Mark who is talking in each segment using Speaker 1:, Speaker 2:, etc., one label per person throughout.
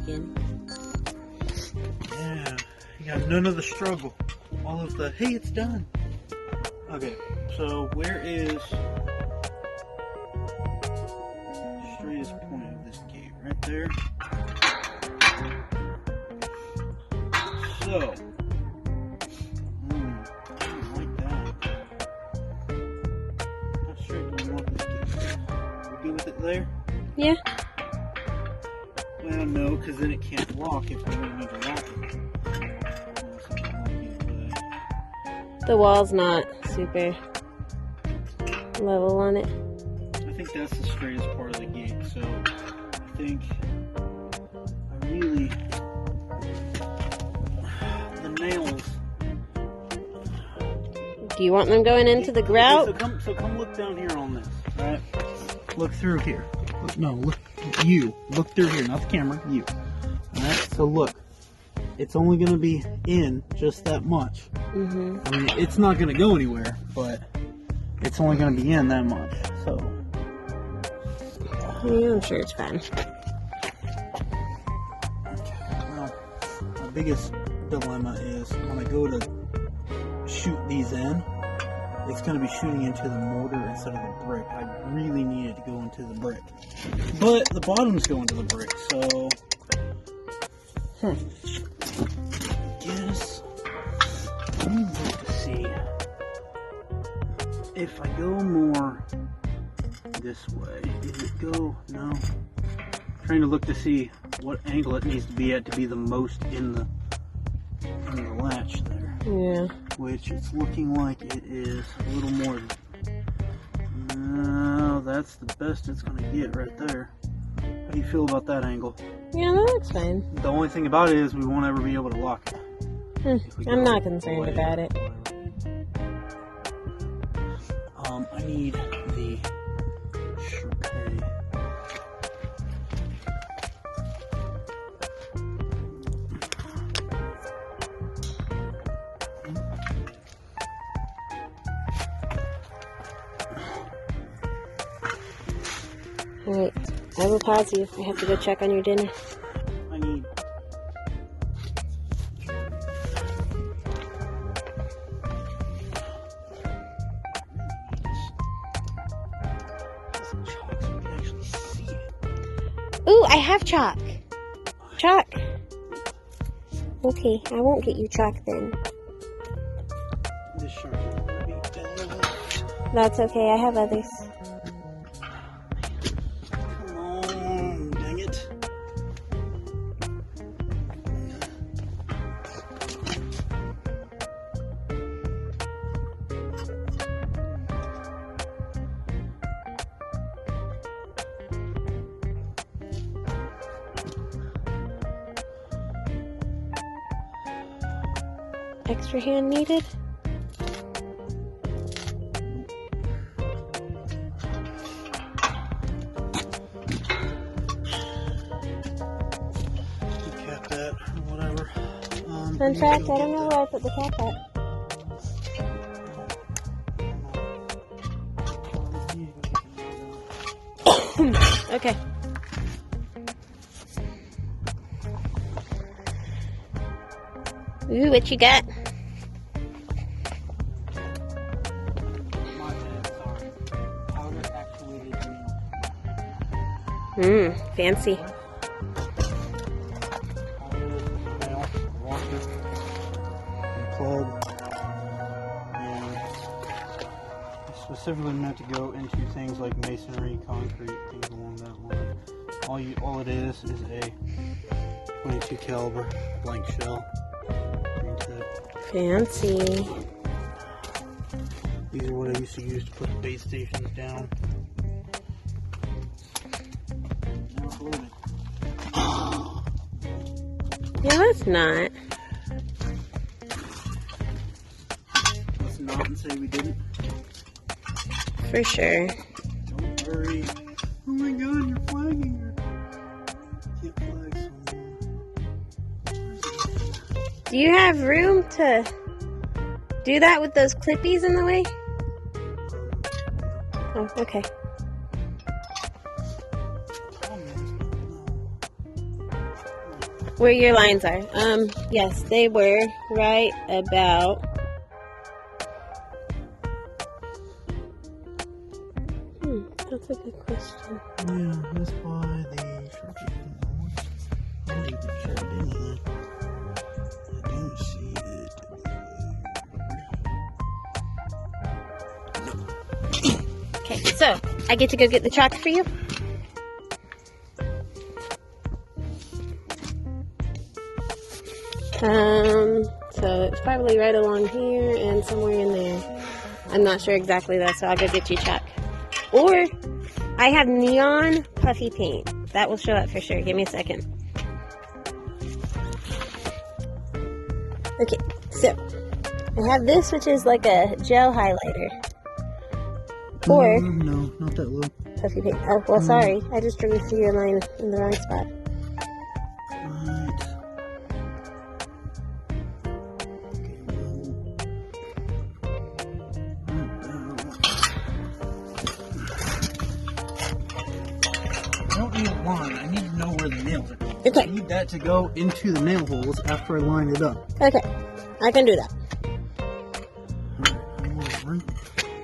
Speaker 1: again.
Speaker 2: Yeah, you got none of the struggle. All of the, hey, it's done. Okay, so where is the straightest point of this gate? Right there. So, I don't like that. How straight do we want this gate? We good with it there?
Speaker 1: Yeah.
Speaker 2: Well, no, because then it can't walk if we really need to lock it.
Speaker 1: The wall's not super level on it.
Speaker 2: I think that's the straightest part of the gate, so I think I really, the nails.
Speaker 1: Do you want them going into the grout?
Speaker 2: Okay, so come look down here on this, alright? Look through here. Look through here, not the camera, you. Alright, so look. It's only going to be in just that much.
Speaker 1: Mm-hmm.
Speaker 2: I mean, it's not going to go anywhere, but it's only going to be in that much. So,
Speaker 1: yeah, I'm sure it's fine.
Speaker 2: Well, my biggest dilemma is when I go to shoot these in, it's going to be shooting into the mortar instead of the brick. I really need it to go into the brick, but the bottoms go into the brick, so. Guess I'm going to see if I go more this way. Does it go? No. I'm trying to look to see what angle it needs to be at to be the most in the latch there.
Speaker 1: Yeah.
Speaker 2: Which it's looking like it is a little more. No, that's the best it's going to get right there. How do you feel about that angle?
Speaker 1: Yeah, that looks fine.
Speaker 2: The only thing about it is we won't ever be able to lock it.
Speaker 1: I'm not concerned about it.
Speaker 2: I need the Sherpay.
Speaker 1: Alright, I will pause you. I have to go check on your dinner.
Speaker 2: I need.
Speaker 1: Ooh, I have chalk. Chalk. Okay, I won't get you chalk then.
Speaker 2: This shark is gonna be dead.
Speaker 1: That's okay, I have others.
Speaker 2: Come on, dang it.
Speaker 1: Extra hand needed?
Speaker 2: Cap that, or whatever.
Speaker 1: In fact, I don't know where I put the cap at. Okay. Ooh, what you got? Fancy.
Speaker 2: Plug. And it's specifically meant to go into things like masonry, concrete, things along that line. All it is a 22 caliber blank shell.
Speaker 1: Fancy.
Speaker 2: These are what I used to use to put the base stations down.
Speaker 1: Yeah, let's not.
Speaker 2: Let's not and say we didn't.
Speaker 1: For sure.
Speaker 2: Don't worry. Oh my god, you're flagging her. Can't flag someone.
Speaker 1: Do you have room to do that with those clippies in the way? Oh, okay. where your lines are. Yes, they were right about. That's a good question.
Speaker 2: Yeah, that's why the shark I didn't the shark didn't I don't see it.
Speaker 1: Okay, so I get to go get the chalk for you. So it's probably right along here and somewhere in there. I'm not sure exactly though, so I'll go get you chalk. Or I have neon puffy paint. That will show up for sure. Give me a second. Okay, so I have this, which is like a gel highlighter. Or
Speaker 2: no, not that low.
Speaker 1: Puffy paint. Oh, well, sorry. I just drew through your line in the wrong spot.
Speaker 2: I don't need a line. I need to know where the nails are going.
Speaker 1: Okay.
Speaker 2: I need that to go into the nail holes after I line it up.
Speaker 1: Okay, I can do that.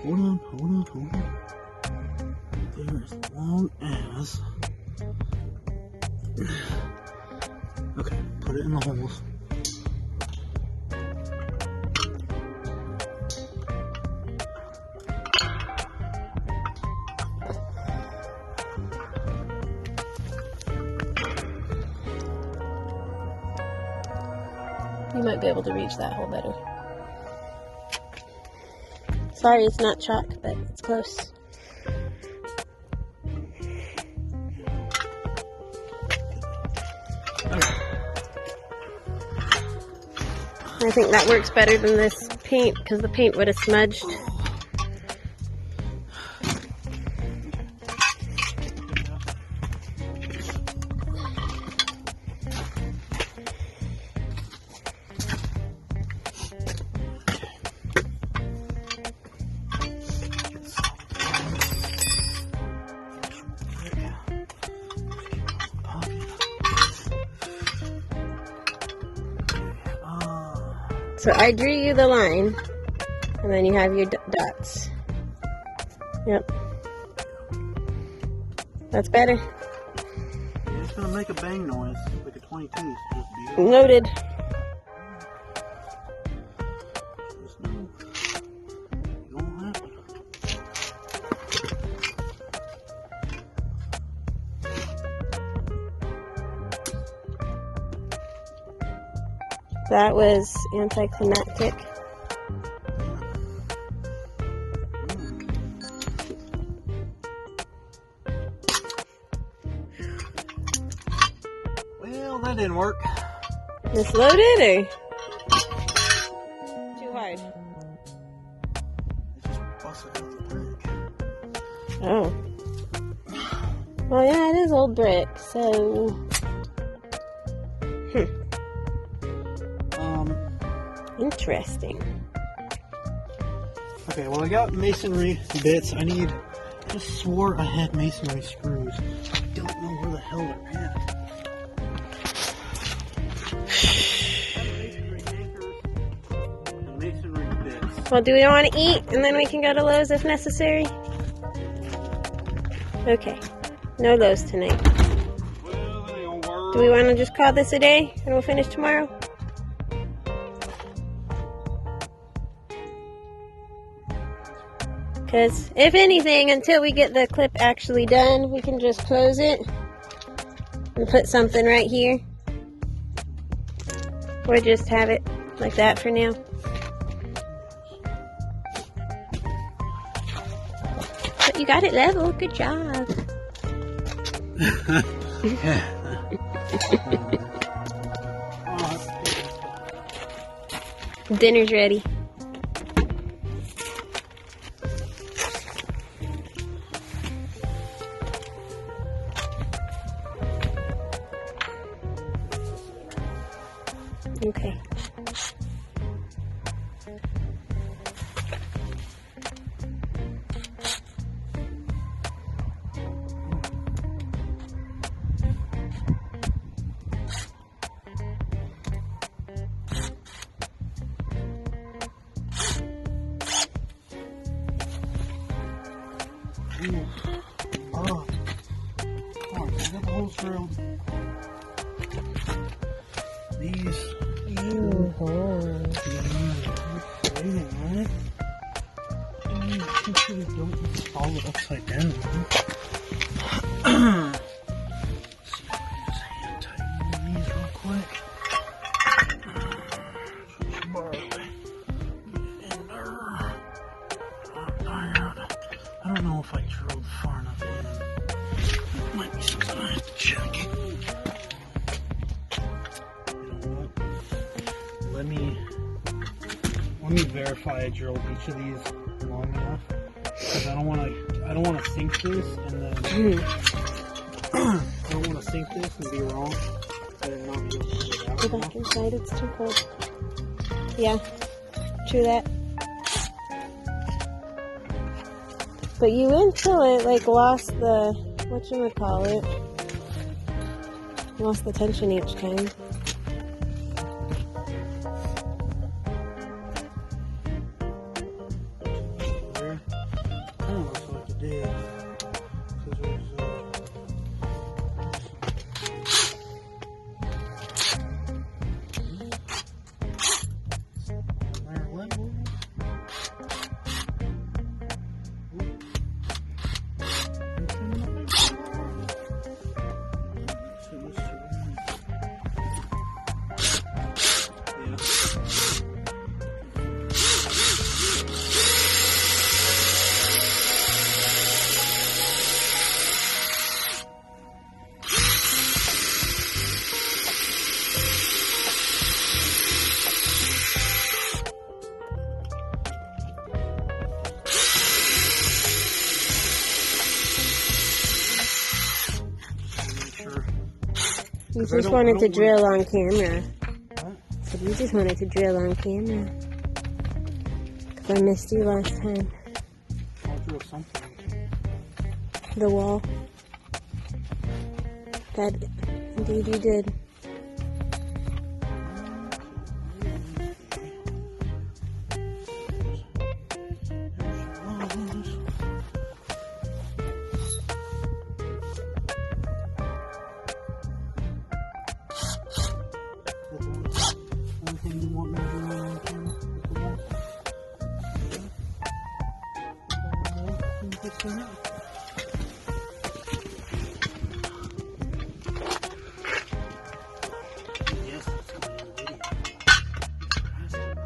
Speaker 2: Hold on. There as long as. Okay, put it in the holes.
Speaker 1: You might be able to reach that hole better. Sorry, it's not chalk, but it's close. I think that works better than this paint because the paint would have smudged. So I drew you the line, and then you have your dots. Yep. That's better.
Speaker 2: It's gonna make a bang noise, like a 22. So just be
Speaker 1: Noted. That was anticlimactic.
Speaker 2: Well, that didn't work.
Speaker 1: Just loaded or too hard?
Speaker 2: It just busted out the brick.
Speaker 1: Oh. Well, yeah, it is old brick, so. Interesting.
Speaker 2: Okay, well I got masonry bits. I just swore I had masonry screws. I don't know where the hell they're at. Masonry bits.
Speaker 1: Well, do we want to eat and then we can go to Lowe's if necessary? Okay. No Lowe's tonight.
Speaker 2: Well, that ain't gonna work.
Speaker 1: Do we want to just call this a day and we'll finish tomorrow? Because, if anything, until we get the clip actually done, we can just close it and put something right here. Or just have it like that for now. But you got it level. Good job. Dinner's ready. Okay.
Speaker 2: Ooh. Oh. Come on, I got the holes drilled. These.
Speaker 1: Ooh, holes.
Speaker 2: Right? Make sure we don't fall it upside down. Just hand tighten these real quick. I don't know if I drilled far enough in. Might be something I have to check. You know what? Let me verify I drilled each of these long enough, because I don't want to sink this and then I don't want to sink this and be wrong and not be able to get it out.
Speaker 1: Go back inside, it's too cold. Yeah, true that. But you until it like lost the, whatchamacallit, lost the tension each time. You just wanted to drill on camera.
Speaker 2: What?
Speaker 1: So you just wanted to drill on camera. Because I missed you last time.
Speaker 2: I'll drill something.
Speaker 1: The wall. That indeed you did.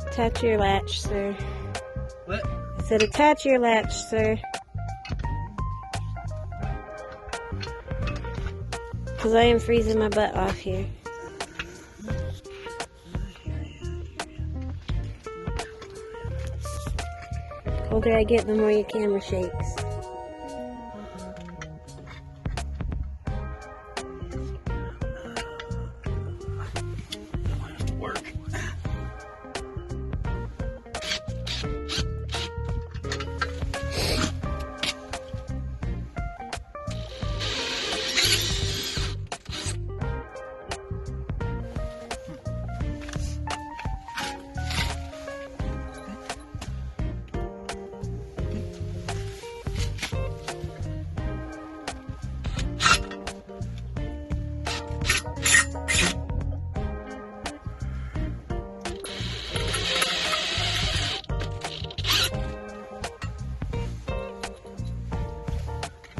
Speaker 1: Attach your latch, sir.
Speaker 2: What?
Speaker 1: I said attach your latch, sir. Because I am freezing my butt off here. The colder I get, the more your camera shakes.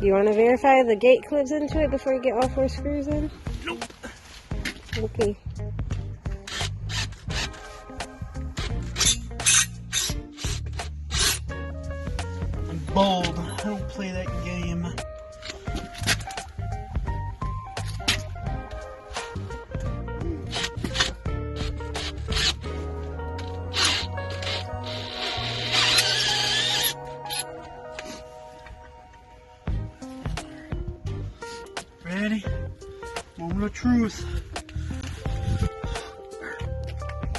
Speaker 1: Do you want to verify the gate clips into it before you get all 4 screws in?
Speaker 2: Nope.
Speaker 1: Okay.
Speaker 2: I'm bold. I don't play that game. Ready? Moment of truth.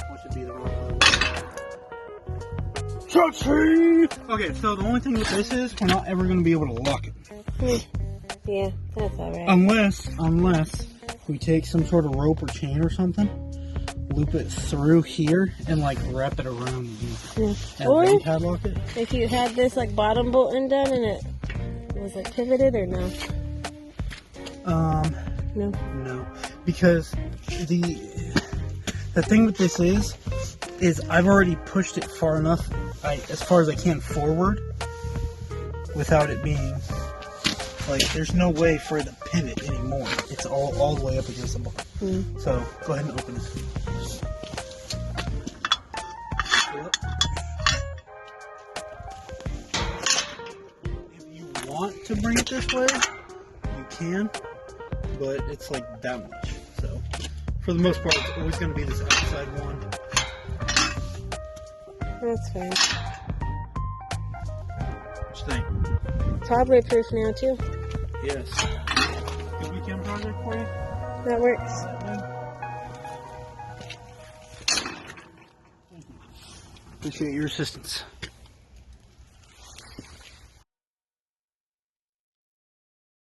Speaker 2: What should be the wrong one? Touchy! Okay, so the only thing with this is we're not ever going to be able to lock it.
Speaker 1: Yeah, that's alright.
Speaker 2: Unless we take some sort of rope or chain or something, loop it through here, and like wrap it around again.
Speaker 1: Or
Speaker 2: And then padlock it.
Speaker 1: if you had this like bottom bolt undone and it Was it pivoted or no? No.
Speaker 2: No, because the thing with this is I've already pushed it far enough, as far as I can forward, without it being like there's no way for it to pivot anymore. It's all the way up against the bar. So go ahead and open it. If you want to bring it this way, you can. But it's like that much. So, for the most part, it's always going to be this outside one.
Speaker 1: That's fine.
Speaker 2: What you think?
Speaker 1: Toddler proof now too.
Speaker 2: Yes. Good weekend project for you?
Speaker 1: That works.
Speaker 2: Appreciate your assistance.